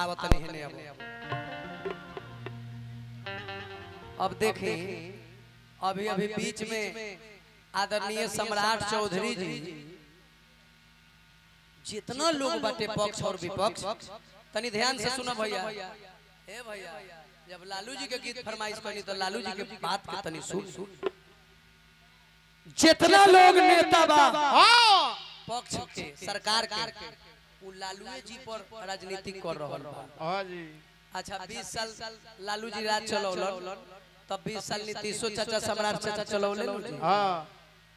आवत नहीं है अब देखें अभी अभी बीच में आदरणीय सम्राट चौधरी जी जितना लोग बाटे पक्ष और विपक्ष तनी ध्यान से सुनो भैया। ए भैया जब लालू जी के गीत फरमाइश करनी तो लालू जी के बात के तनी सुन। जितना लोग नेता बा पक्ष के सरकार के वो लालू जी पर राजनीति कर रहल बा। हां जी अच्छा 20 साल लालू जी राज चलौलन तब 20 साल नीतीशो चाचा सम्राट चाचा चलौले जी। हां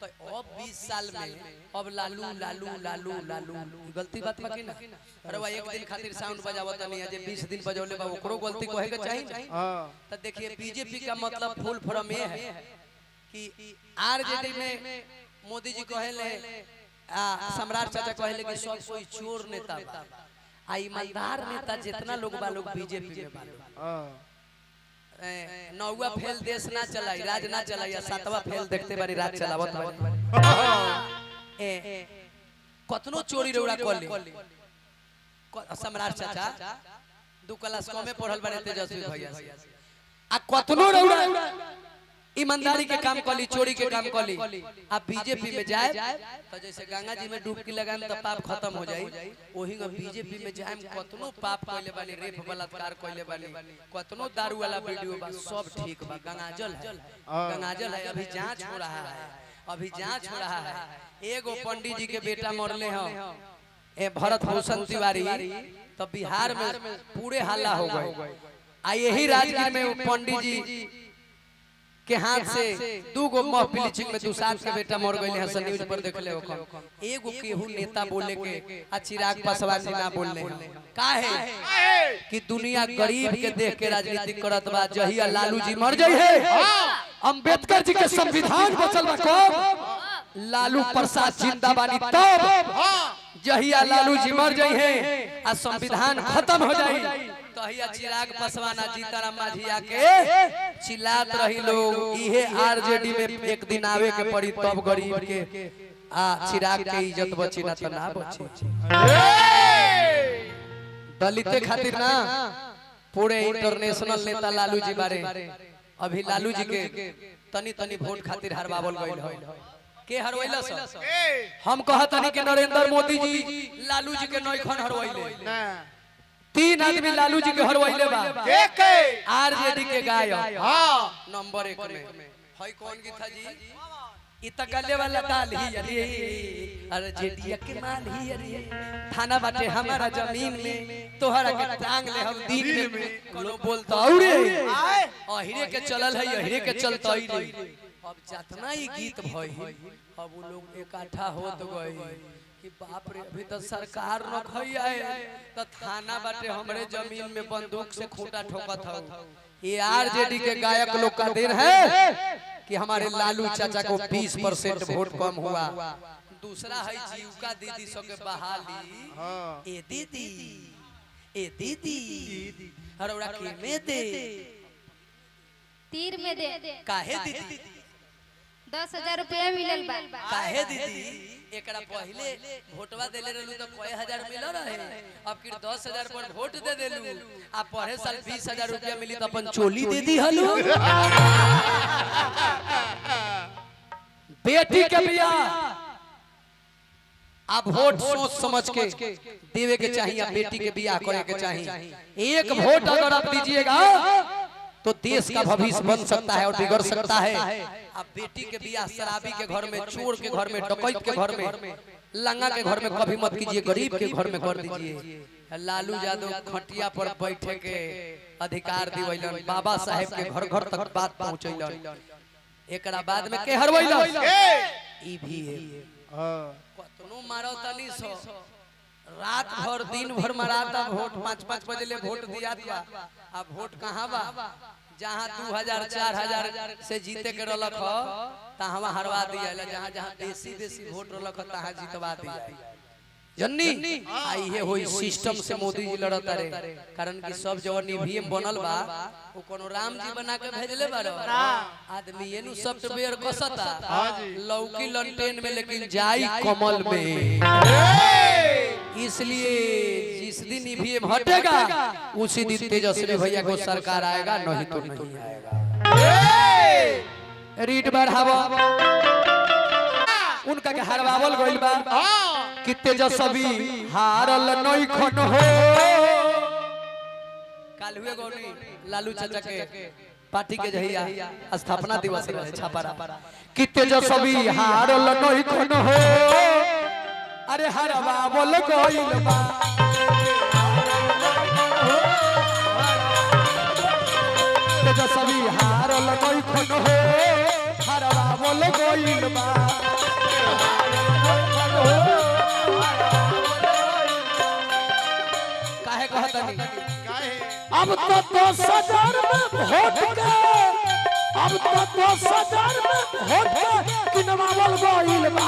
तो अब 20 साल में अब लालू लालू लालू लालू गलती बात बाकी ना। अरे भाई एक दिन खातिर साउंड बजावत नहीं है जे 20 दिन बजौले बा ओकरो गलती कहे के चाहिए। हां तो देखिए बीजेपी का मतलब फुल फॉर्म ये है कि आरजेडी में मोदी जी कहले सम्राट चाचा कहले कि सब कोई चोर नेता बा आ ईमानदार नेता जितना लोग बा लोग बीजेपी में बा। हां नौवा फेल देश ना चलाई राज ना चलाई सातवा फेल देखते बारी राज चलावत बारी। कतनो चोरी रौड़ा कर ले सम्राट चाचा 2 क्लास कमे पढ़ल बारे तेजस्वी भैया आ कतनो रौड़ा ईमानदारी के काम कली चोरी के काम कली आप बीजेपी में जाए तो जैसे गंगा जी में डुबकी लगाएम तो पाप खत्म हो जाई वही बीजेपी में जाएम कतनो पाप कइले बानी रेप बलात्कार कइले बानी कतनो दारू वाला वीडियो बा सब ठीक बा। गंगाजल है अभी जांच हो रहा है अभी जांच हो रहा है। एगो पंडित जी के बेटा मरले हैं ए भरत भूषण तिवारी तो बिहार में पूरे हल्ला हो गए आ यही राजगीर में पंडित जी के हाथ से 2 गो महफिल में दुसाध के बेटा मर गए हैं न्यूज पर देख ले एगो केहू नेता बोले के आ चिराग पासवान जी ना बोलले काहे कि दुनिया गरीब के देख के राजनीति करत बा। जहिया लालू जी मर जाई है अंबेडकर जी के संविधान बचल बा कब लालू प्रसाद जिंदाबानी तब जहिया लालू जी मर जाई है आ संविधान खत्म हो जाई तहिया चिराग पासवान जीताराम मांझी आके चिल्लात रही लोग इहे आरजेडी में एक दिन आवे के पड़ी तब गरीब के चिराग के इज्जत बची ना तो ना बची। दलित खातिर ना पूरे इंटरनेशनल नेता लालू जी बारे अभी लालू जी के तनी तनी वोट खातिर हरवावल गइल है के हरवैला सर हम कहतनी के नरेंद्र मोदी जी लालू जी के नइखन हरवैले ना 3 आदमी लालू जी के हरवैले बा के आरजेडी के गायक। हां नंबर 1 में हई कौन गीत जी इ त गले वाला ताल ही अरे अरे जेडिया के माल ही अरे थाना बाटे हमारा जमीन में तोहरा के टांग ले हम दिन में कोनो बोलता औरे अहिरे के चलल है अहिरे के चलतई रे। अब जितना ही गीत भई अब वो लोग इकट्ठा होत गए कि बाप रे अभी तो सरकार न खई आए तो थाना बाटे हमरे जमीन में बंदूक से खूंटा ठोकत हो। ये आरजेडी के गायक लोग का दिन है कि हमारे लालू चाचा को 20% वोट कम हुआ। दूसरा है जीविका दीदी सो के बहाली ए दीदी हरौड़ा के में दे तीर में दे काहे दीदी 10,000 रुपया मिलल बा काहे दीदी एकरा पहले वोटवा देले रहलू तो कई हजार मिल रहे अब कि 10,000 पर वोट दे देलू आ पढ़े साल 20,000 रुपया मिली तो अपन चोली दे दी हलू। बेटी के बियाह आप वोट सोच समझ के देवे के चाहिए बेटी के बियाह करे के चाहिए। एक वोट अगर आप दीजिएगा तो देश का भविष्य बन सकता है और बिगड़ सकता है। अब बेटी के बियाह शराबी के घर में चोर के घर में डकैत के घर में लंगा के घर में कभी मत कीजिए गरीब के घर में कर दीजिए। लालू यादव खटिया पर बैठे के अधिकार दिवैलन बाबा साहेब के घर घर तक बात पहुंचैलन एकरा बाद में के हरवैलन ई भी है कतनो मारो तनी सो रात भर दिन भर मराता वोट 5-5 बजे ले वोट दिया था। अब वोट कहाँ बा जहाँ 2,000-4,000 से जीते के रलक हो तहाँ हरवा दिया जहाँ जहाँ बेसी वोट रलक हो तहाँ जीतवा दिया जन्नी आई है होई सिस्टम से मोदी जी लड़ता रे कारण कि सब जगह ईवीएम बनल बा वो कोनो राम जी बना के भेजले बारो आदमी एनु सॉफ्टवेयर कसता लौकी लंटेन में लेकिन जाई कमल में। इसलिए जिस दिन ईवीएम हटेगा उसी दिन तेजस्वी भैया को सरकार आएगा, नहीं तो नहीं आएगा। रीट बढ़ावा उनका के हरवावल गइल बा कि तेजस्वी हारल नहीं खन हो। काल हुए गौनी लालू चाचा के पार्टी के जहिया स्थापना दिवस रहे छापारा कि तेजस्वी हारल नहीं खन हो। अरे हरवावल गइल बा तेजस्वी हारल नहीं खन हो। हरवावल गइल बा काहे कहतनी अब तो 10,000 में वोट के अब तो 10,000 में वोट के किनवावल गइल बा।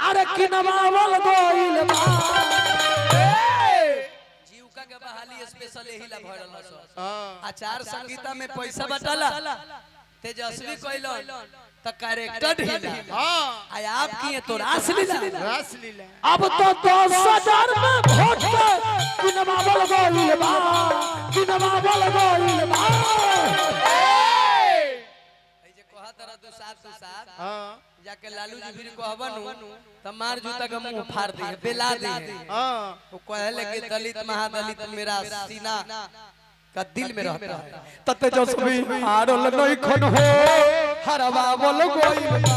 अरे किनवावल गइल बा जीविका के बहाली स्पेशल एही ला भरल सो आचार संहिता में पैसा बटाला तेजस्वी कइलन त कैरेक्टर ढीला आय आप किए तो रासलीला अब तो 10,000 में वोट के किनवावल गइल बा किनवावल गइल बा। ए जे कहा तरह तू साथ जाके लालू जी फिर कहबनु त मार जूता के मुंह फाड़ दे बेला दे। वो कहले कि दलित महादलित मेरा सीना का दिल में रहता है तत तेजस्वी हारल नहीं खन हो। हरवावल गइल बा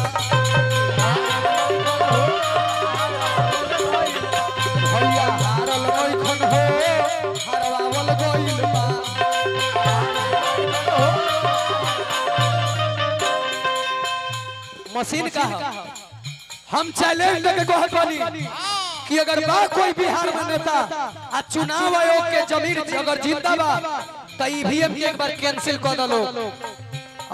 भैया हारल नहीं खन हो। हरवावल गइल बा मशीन का हम चैलेंज लेके कहत बानी कि अगर बा कोई बिहार में नेता आ चुनाव आयोग के जमीन अगर जीता बा तो ईवीएम के एक बार कैंसिल कर दलो।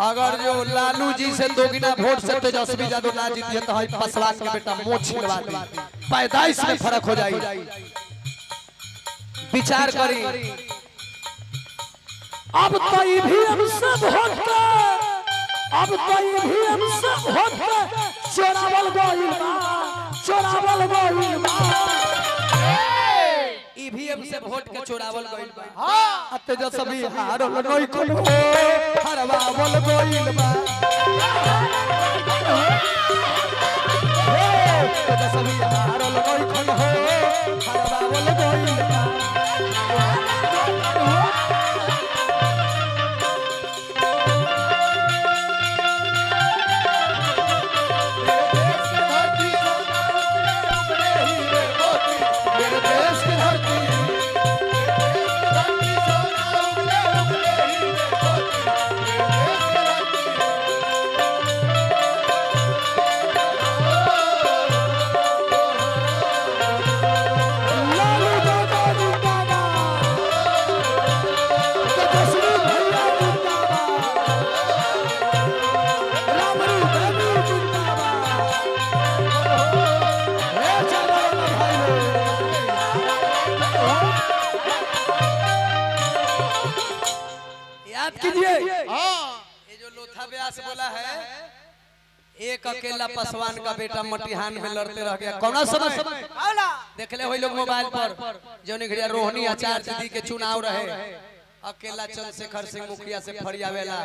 अगर जो लालू जी से दोगुना वोट से तेजस्वी यादव ना जीती तो है पसवान के बेटा मोछ छिलवा दी पैदाइश में फर्क हो जाएगी। विचार करी अब तो ईवीएम से वोट अब तो ईवीएम से वोट चोरावल गइल बा चोरावल गइल बा ईवीएम से वोट के चोरावल गइल बा। हां तेजस्वी हारल नहीं खन हो। हरवावल गइल बा तेजस्वी हारल नहीं खन हो। हरवावल गइल बा बोला है एक अकेला पासवान का बेटा मटिहान में लड़ते रह गया। कौन समय देख ले लोग मोबाइल पर जो निघड़िया रोहिणी आचार्य दीदी के चुनाव रहे अकेला चंद्रशेखर सिंह मुखिया से फरियावेला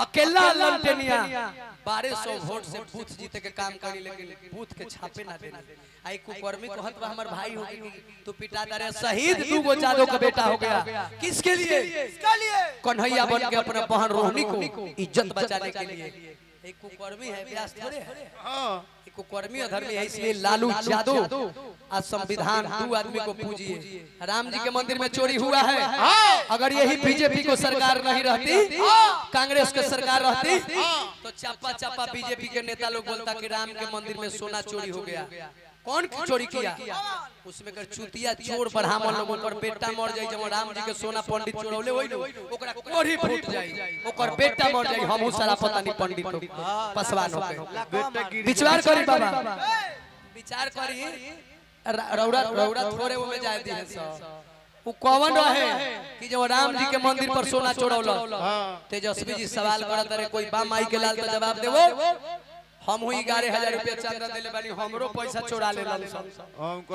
अकेला लंटेनिया 1200 वोट से बूथ जीते के काम करी लेकिन बूथ के छापे ना देना। आई कुकर्मी कहत बा हमर भाई हो गई तू पिटा दरे शहीद दूगो जादव का बेटा हो गया किसके लिए कन्हैया बन के अपने बहन रोहिणी को इज्जत बचाने के लिए। एक कुकर्मी है व्यास थोड़े है एक कुकर्मी अधर्मी है। इसलिए लालू यादव आज संविधान दो आदमी को पूजिए। राम जी के मंदिर में चोरी हुआ है अगर यही बीजेपी को सरकार नहीं रहती कांग्रेस के सरकार रहती तो चापा चापा बीजेपी के नेता लोग बोलता कि राम के मंदिर में सोना चोरी हो गया। कौन चोरी किया उसमें कर चुतिया चोर ब्राह्मण लोगों पर बेटा मर जाई जब राम जी के सोना पंडित चोरौले होई ओकरा कोढ़ी फूट जाई ओकर बेटा मर जाई हमहु सारा पता नहीं पंडित हो पसवान हो के विचार करी बाबा विचार करी रौड़ा रौड़ा थोड़े वो में जाय दी है सब वो कौन रहे कि जब राम जी के मंदिर पर सोना चोरौल तेजस्वी जी सवाल करत रहे कोई बा माई के लाल तो जवाब देवो हम हुई 11,000 रुपया चंदा देले बानी हमरो पैसा चोरा ले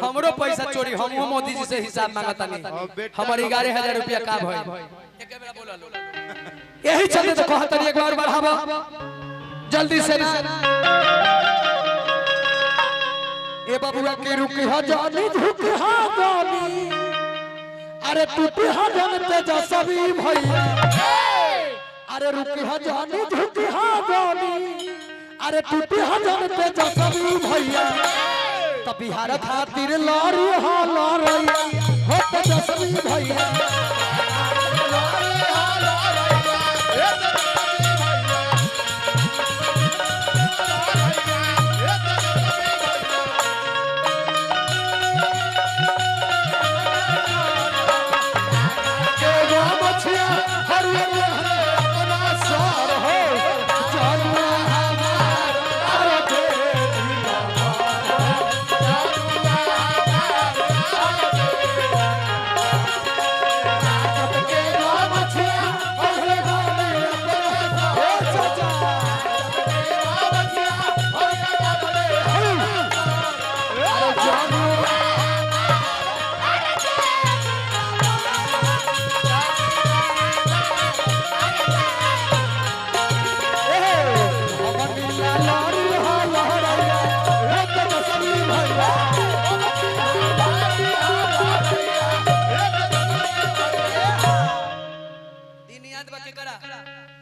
हमरो पैसा चोरी हम मोदी जी से हिसाब मांगता नहीं हमारी 11,000 रुपया का भई एक बेरा बोला लो यही चलते तो कहत एक बार बढ़ावा जल्दी से ना ए बबुआ के रुकी हा जानी झुकी हा जानी अरे टूटी हा जानते जसवी भैया अरे रुकी हा जानी झुकी हा जानी अरे टूटी हा जानते जसवी भैया त बिहार खातिर लड़ी हा लड़ैया हो त जसवी भैया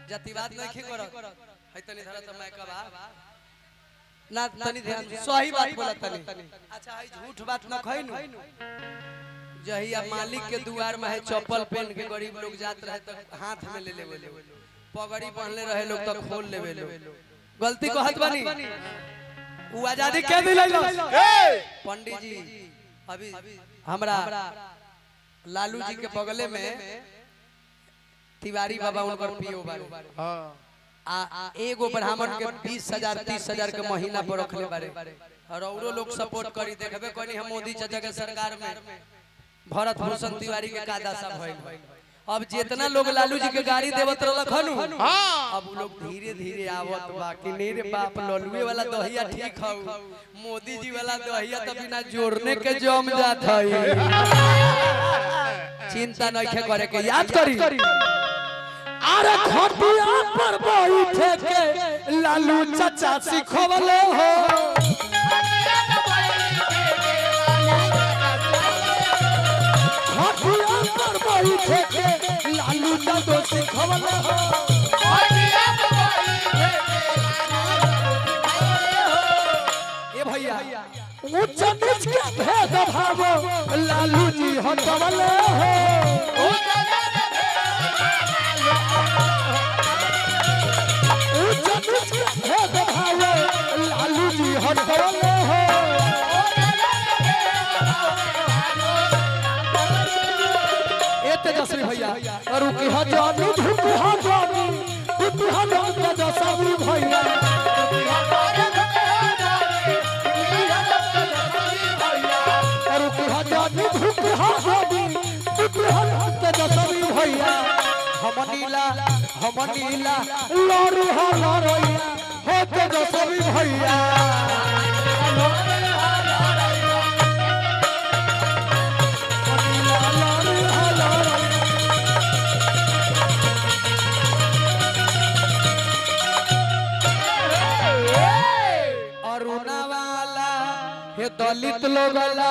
जातिवाद नहीं करो है तनी धरा त मैं कबा ना तनी ध्यान सही बात बोला तनी अच्छा है झूठ बात न खइनु जहिया मालिक के दुआर में है चप्पल पहन के गरीब लोग जात रहे त हाथ में ले लेवे पगड़ी पहनले रहे लोग त खोल लेवे गलती कहत बानी उ आजादी के दिलैलो पंडित जी अभी हमरा लालू जी के बगले में तिवारी बाबा उनकर पियो बारे हां एगो ब्राह्मण के 20,000 30,000 के महीना पर रखले बारे और औरो लोग सपोर्ट करी देखबे कोनी हम मोदी चाचा के सरकार में भरत भूषण तिवारी के का दशा भइल अब जितना लोग लालू जी के गाड़ी देवत रहलखनु अब लोग धीरे धीरे आवत बाकी नीरे बाप ललुए वाला दहिया ठीक हौ मोदी जी वाला दहिया त बिना जोड़ने के जम जात है चिंता नहीं करे के याद करी अरे खटिया पर बैठे के लालू चाचा सिखवले हो खटिया पर बैठे के लालू चाचा सिखवले हो ए भैया उच्च नीच के भेद भाव लालू जी हटवले हो लालू जी हटवले हो ए तेजस्वी भैया रुकी हा जानी झुकी हा जानी टूटी हा जानी तेजस्वी भैया रुकी हा जानी झुकी हा जानी टूटी हा जानी तेजस्वी भैया हम नीला लड़ू हा लड़ैया हो तेजस्वी भैया अरुणा वाला हे दलित लोग ला